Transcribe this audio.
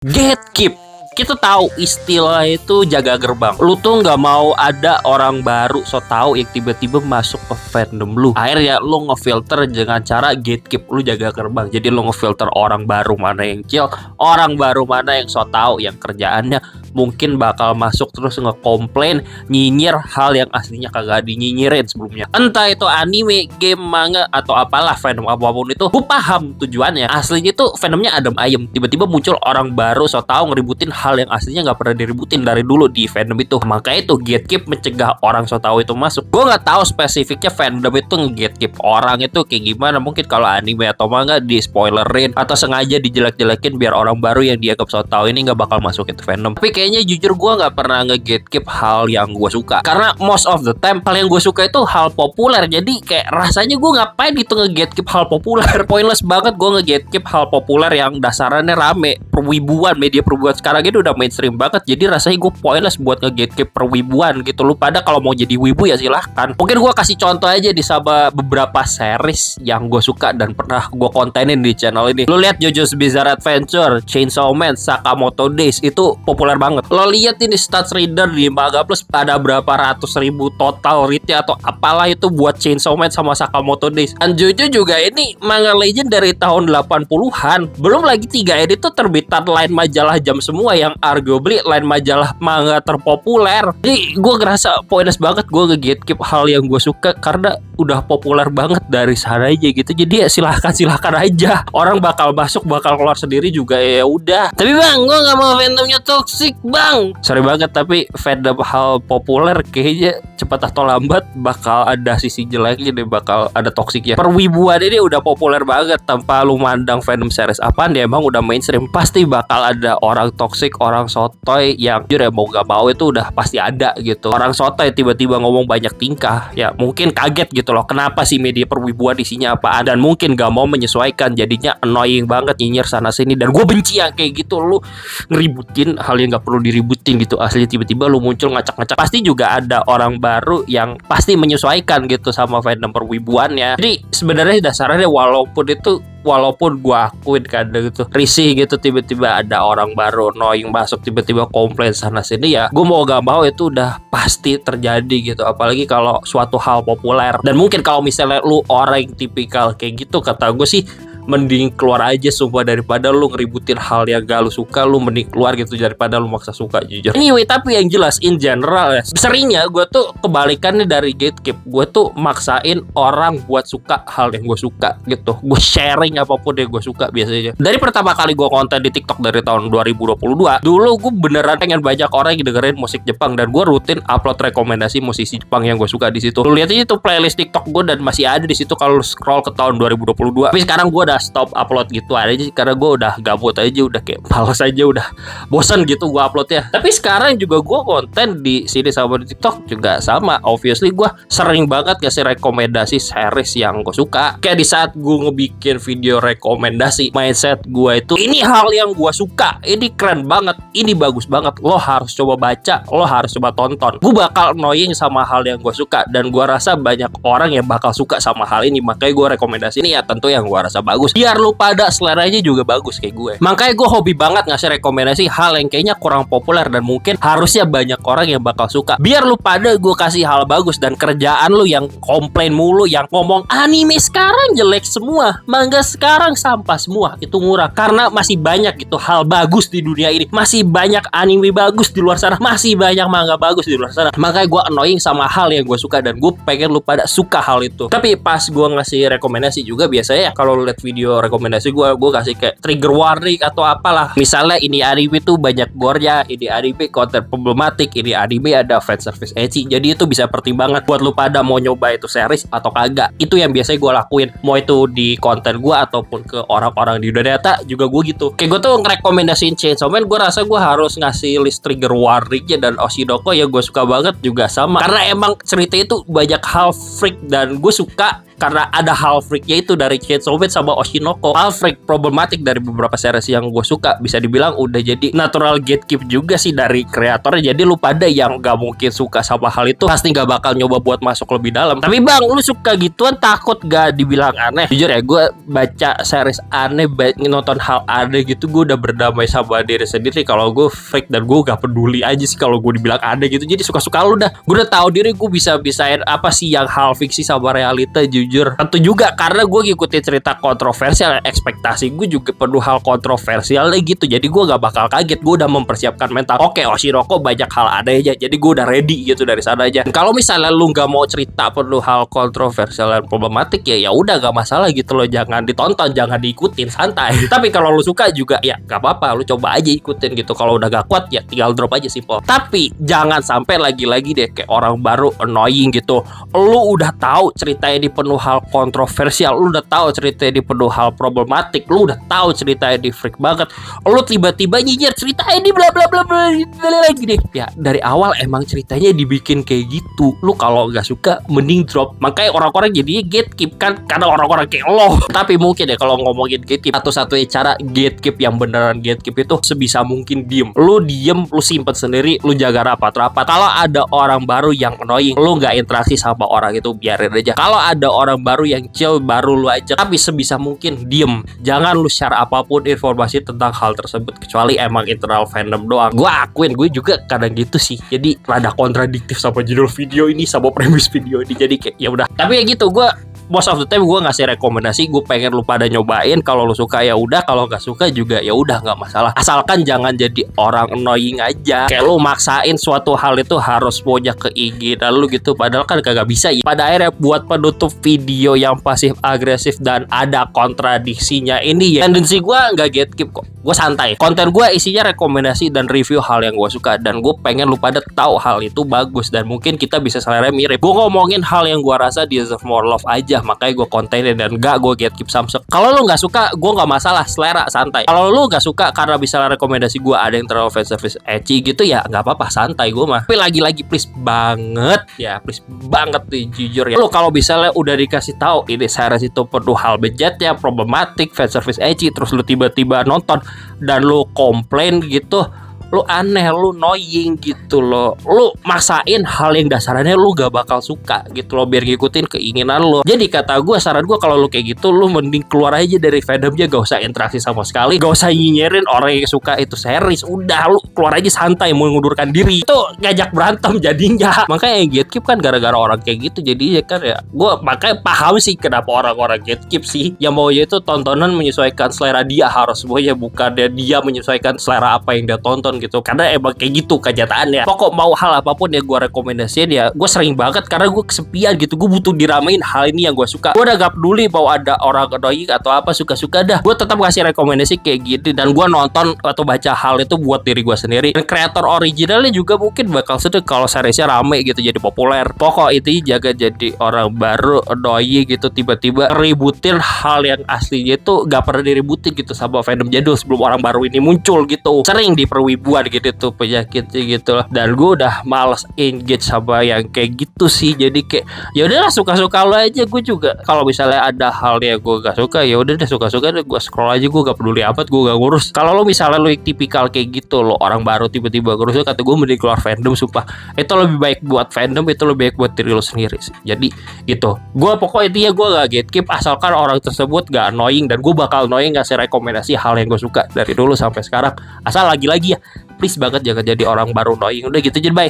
Gatekeep. Kita tahu istilah itu jaga gerbang. Lu tuh nggak mau ada orang baru so tau yang tiba-tiba masuk ke fandom lu. Akhirnya lu ngefilter dengan cara gatekeep, lu jaga gerbang. Jadi lu ngefilter orang baru mana yang chill, orang baru mana yang so tau, yang kerjaannya mungkin bakal masuk terus ngekomplain, nyinyir hal yang aslinya kagak dinyinyirin sebelumnya. Entah itu anime, game, manga, atau apalah fandom apapun itu, gue paham tujuannya. Aslinya tuh fandomnya adem ayem, tiba-tiba muncul orang baru so tau ngeributin hal yang aslinya nggak pernah diributin dari dulu di fandom itu. Makanya itu gatekeep mencegah orang so tau itu masuk. Gue nggak tahu spesifiknya fandom itu nge-gatekeep orang itu kayak gimana. Mungkin kalau anime atau manga di spoilerin atau sengaja dijelek-jelekin biar orang baru yang dianggap so tau ini nggak bakal masuk itu fandom. Tapi kayaknya jujur gue nggak pernah nge-gatekeep hal yang gue suka, karena most of the time hal yang gue suka itu hal populer. Jadi kayak rasanya gue ngapain gitu nge-gatekeep hal populer. Pointless banget gue nge-gatekeep hal populer yang dasarannya rame. Perwibuan, media perwibuan sekarang ini udah mainstream banget. Jadi rasanya gue pointless buat nge-gatekeep perwibuan gitu. Lu pada kalau mau jadi wibu ya silahkan. Mungkin gue kasih contoh aja di sama beberapa series yang gue suka dan pernah gue kontenin di channel ini. Lu lihat JoJo's Bizarre Adventure, Chainsaw Man, Sakamoto Days, itu populer banget. Lo lihat ini stats reader di Manga Plus ada berapa ratus ribu total readnya atau apalah itu buat Chainsaw Man sama Sakamoto Days. Dan JoJo juga ini manga legend dari tahun 80-an. Belum lagi 3 edit itu terbitan line majalah jam semua yang arguably line majalah manga terpopuler. Jadi gue ngerasa pointless banget gue nge-gatekeep hal yang gue suka karena udah populer banget dari sana aja gitu. Jadi ya silahkan aja. Orang bakal masuk, bakal keluar sendiri juga ya udah. Tapi bang, gue nggak mau fandomnya toxic bang. Sorry banget tapi fandom hal populer kayaknya cepat atau lambat bakal ada sisi jeleknya deh, bakal ada toksiknya. Perwibuan ini udah populer banget tanpa lu mandang fandom series apaan dia emang udah mainstream. Pasti bakal ada orang toksik, orang sotoy yang jujur ya mau gak mau itu udah pasti ada gitu. Orang sotoy tiba-tiba ngomong banyak tingkah, ya mungkin kaget gitu loh. Kenapa sih media perwibuan isinya apaan, dan mungkin gak mau menyesuaikan, jadinya annoying banget nyinyir sana sini. Dan gue benci yang kayak gitu, lu ngeributin hal yang gak perlu diributin gitu. Asli tiba-tiba lu muncul ngacak-ngacak. Pasti juga ada orang baru yang pasti menyesuaikan gitu sama fandom perwibuannya. Jadi sebenarnya dasarnya walaupun gue akuin kadang gitu risih gitu tiba-tiba ada orang baru annoying masuk tiba-tiba komplain sana sini, ya gue mau gak mau itu udah pasti terjadi gitu. Apalagi kalau suatu hal populer. Dan mungkin kalau misalnya lu orang yang tipikal kayak gitu, kata gue sih mending keluar aja sumpah, daripada lu ngeributin hal yang gak lu suka. Lu mending keluar gitu daripada lu maksa suka, jujur. Anyway, tapi yang jelas in general ya, seringnya gue tuh kebalikannya dari gatekeep. Gue tuh maksain orang buat suka hal yang gue suka gitu. Gue sharing apapun yang gue suka biasanya. Dari pertama kali gue konten di TikTok dari tahun 2022, dulu gue beneran pengen banyak orang yang dengerin musik Jepang, dan gue rutin upload rekomendasi musisi Jepang yang gue suka di situ. Lu lihat aja tuh playlist TikTok gue dan masih ada di situ kalau scroll ke tahun 2022. Tapi sekarang gue udah stop upload gitu aja karena gue udah gabut aja, udah kayak males aja, udah bosan gitu gue uploadnya. Tapi sekarang juga gue konten di sini sama di TikTok juga sama. Obviously gue sering banget ngasih rekomendasi series yang gue suka. Kayak di saat gue ngebikin video rekomendasi, mindset gue itu ini hal yang gue suka, ini keren banget, ini bagus banget, lo harus coba baca, lo harus coba tonton. Gue bakal annoying sama hal yang gue suka, dan gue rasa banyak orang yang bakal suka sama hal ini. Makanya gue rekomendasi ini ya tentu yang gue rasa bagus, biar lu pada seleranya juga bagus kayak gue. Makanya gue hobi banget ngasih rekomendasi hal yang kayaknya kurang populer dan mungkin harusnya banyak orang yang bakal suka. Biar lu pada gue kasih hal bagus, dan kerjaan lu yang komplain mulu, yang ngomong anime sekarang jelek semua, manga sekarang sampah semua, itu murah. Karena masih banyak gitu hal bagus di dunia ini. Masih banyak anime bagus di luar sana, masih banyak manga bagus di luar sana. Makanya gue annoying sama hal yang gue suka, dan gue pengen lu pada suka hal itu. Tapi pas gue ngasih rekomendasi juga biasanya ya, kalau lu lihat video rekomendasi gue kasih kayak trigger warning atau apalah. Misalnya ini anime tuh banyak gore-nya, ini anime konten problematik, ini anime ada fan service ecchi. Jadi itu bisa pertimbangan buat lu pada mau nyoba itu series atau kagak. Itu yang biasanya gue lakuin, mau itu di konten gue ataupun ke orang-orang di dunia nyata juga gue gitu. Kayak gue tuh ngerekomendasiin Chainsaw Man, gue rasa gue harus ngasih list trigger warningnya. Dan Oshidoko ya gue suka banget juga sama, karena emang cerita itu banyak hal freak dan gue suka karena ada hal freaknya itu dari Chainsaw Man sama Oshinoko. Hal freak problematik dari beberapa series yang gue suka bisa dibilang udah jadi natural gatekeep juga sih dari kreatornya. Jadi lu pada yang gak mungkin suka sama hal itu pasti gak bakal nyoba buat masuk lebih dalam. Tapi bang, lu suka gituan takut gak dibilang aneh? Jujur ya, gue baca series aneh, nonton hal aneh gitu, gue udah berdamai sama diri sendiri. Kalau gue freak dan gue gak peduli aja sih kalau gue dibilang aneh gitu. Jadi suka-suka lu dah. Gue udah tahu diri gue bisa-bisain apa sih yang hal fiksi sama realita. Jujur tentu juga karena gue ngikutin cerita kontroversial, ekspektasi gue juga penuh hal kontroversial gitu. Jadi gue gak bakal kaget. Gue udah mempersiapkan mental. Oke, Oshinoko banyak hal aneh aja. Jadi gue udah ready gitu dari sana aja. Kalau misalnya lu gak mau cerita penuh hal kontroversial dan problematik, ya udah gak masalah gitu loh. Jangan ditonton, jangan diikutin, santai. Tapi kalau lu suka juga ya gak apa-apa, lu coba aja ikutin gitu. Kalau udah gak kuat ya tinggal drop aja, simple. Tapi jangan sampai lagi-lagi deh kayak orang baru annoying gitu. Lu udah tahu ceritanya di penuh hal kontroversial, lu udah tahu ceritanya di penuh hal problematik, lu udah tahu ceritanya di freak banget, lu tiba-tiba nyinyir ceritanya di bla bla bla bla lagi deh. Ya dari awal emang ceritanya dibikin kayak gitu. Lu kalau nggak suka mending drop. Makanya orang-orang jadinya gatekeep kan, karena orang-orang kayak lo. Tapi mungkin ya kalau ngomongin gatekeep, satu-satunya cara gatekeep yang beneran gatekeep itu sebisa mungkin diem. Lu diem, lu simpen sendiri, lu jaga rapat-rapat. Kalau ada orang baru yang annoying, lu nggak interaksi sama orang itu, biarin aja. Kalau ada orang baru yang chill, baru lu ajak. Tapi sebisa mungkin diem. Jangan lu share apapun informasi tentang hal tersebut, kecuali emang internal fandom doang. Gue akuin, gue juga kadang gitu sih. Jadi rada kontradiktif sama judul video ini, sama premis video ini. Jadi kayak ya udah. Tapi ya gitu, gue most of the time gue ngasih rekomendasi, gue pengen lu pada nyobain. Kalau lu suka ya udah, kalau nggak suka juga ya udah, nggak masalah. Asalkan jangan jadi orang annoying aja. Kayak lu maksain suatu hal itu harus punya keinginan lu gitu, padahal kan kagak bisa ya. Pada akhirnya buat penutup video yang pasif agresif dan ada kontradiksinya ini ya, tendensi gue nggak gatekeep kok. Gue santai. Konten gue isinya rekomendasi dan review hal yang gue suka, dan gue pengen lu pada tahu hal itu bagus dan mungkin kita bisa selera mirip. Gue ngomongin hal yang gue rasa deserve more love aja, makanya gue kontenin dan gak gue gatekeep samsek. Kalau lu nggak suka, gue nggak masalah, selera santai. Kalau lu nggak suka karena misalnya rekomendasi gue ada yang terlalu fanservice ecchi gitu, ya nggak apa-apa, santai gue mah. Tapi lagi-lagi please banget ya, please banget nih jujur ya. Lu kalau misalnya udah dikasih tahu ini series itu penuh hal bejatnya, problematik, fanservice ecchi, terus lu tiba-tiba nonton dan lu komplain gitu, lu aneh, lu annoying gitu loh. Lu maksain hal yang dasarnya lu gak bakal suka gitu loh, biar ngikutin keinginan lu. Jadi kata gue, saran gue kalau lu kayak gitu, lu mending keluar aja dari fandomnya, gak usah interaksi sama sekali, gak usah nyinyirin orang yang suka itu series. Udah, lu keluar aja santai, mau mengundurkan diri. Itu ngajak berantem jadinya. Makanya yang gatekeep kan gara-gara orang kayak gitu. Jadi ya kan ya, gue makanya paham sih kenapa orang-orang gatekeep sih. Yang maunya itu tontonan menyesuaikan selera dia, harus semuanya, bukan dia menyesuaikan selera apa yang dia tonton gitu, karena emang kayak gitu kenyataannya. Pokok mau hal apapun ya gue rekomendasiin ya. Gue sering banget karena gue kesepian gitu, gue butuh diramein hal ini yang gue suka. Gue udah gak peduli mau ada orang annoying atau apa, suka-suka dah, gue tetap ngasih rekomendasi kayak gitu. Dan gue nonton atau baca hal itu buat diri gue sendiri. Dan kreator originalnya juga mungkin bakal sedih kalau seriesnya rame gitu, jadi populer. Pokok itu jaga jadi orang baru annoying gitu, tiba-tiba ributin hal yang aslinya itu gak pernah diributin gitu sama fandom jadul sebelum orang baru ini muncul gitu. Sering diperwibuan gitu tuh penyakitnya gitu lah. Dan gue udah males engage sama yang kayak gitu sih. Jadi kayak ya udahlah, suka-suka lo aja. Gue juga kalau misalnya ada hal yang gue gak suka, ya udah deh, suka-suka deh, gue scroll aja, gue gak peduli amat, gue gak ngurus. Kalau lo misalnya lo tipikal kayak gitu, lo orang baru tiba-tiba ngurus, kata gue mending keluar fandom, sumpah. Itu lebih baik buat fandom, itu lebih baik buat diri lo sendiri sih. Jadi gitu. Gue pokoknya intinya gue gak gatekeep, asalkan orang tersebut gak annoying. Dan gue bakal annoying ngasih rekomendasi hal yang gue suka dari dulu sampai sekarang. Asal lagi-lagi ya, please banget jangan jadi orang baru annoying. Udah gitu aja, bye.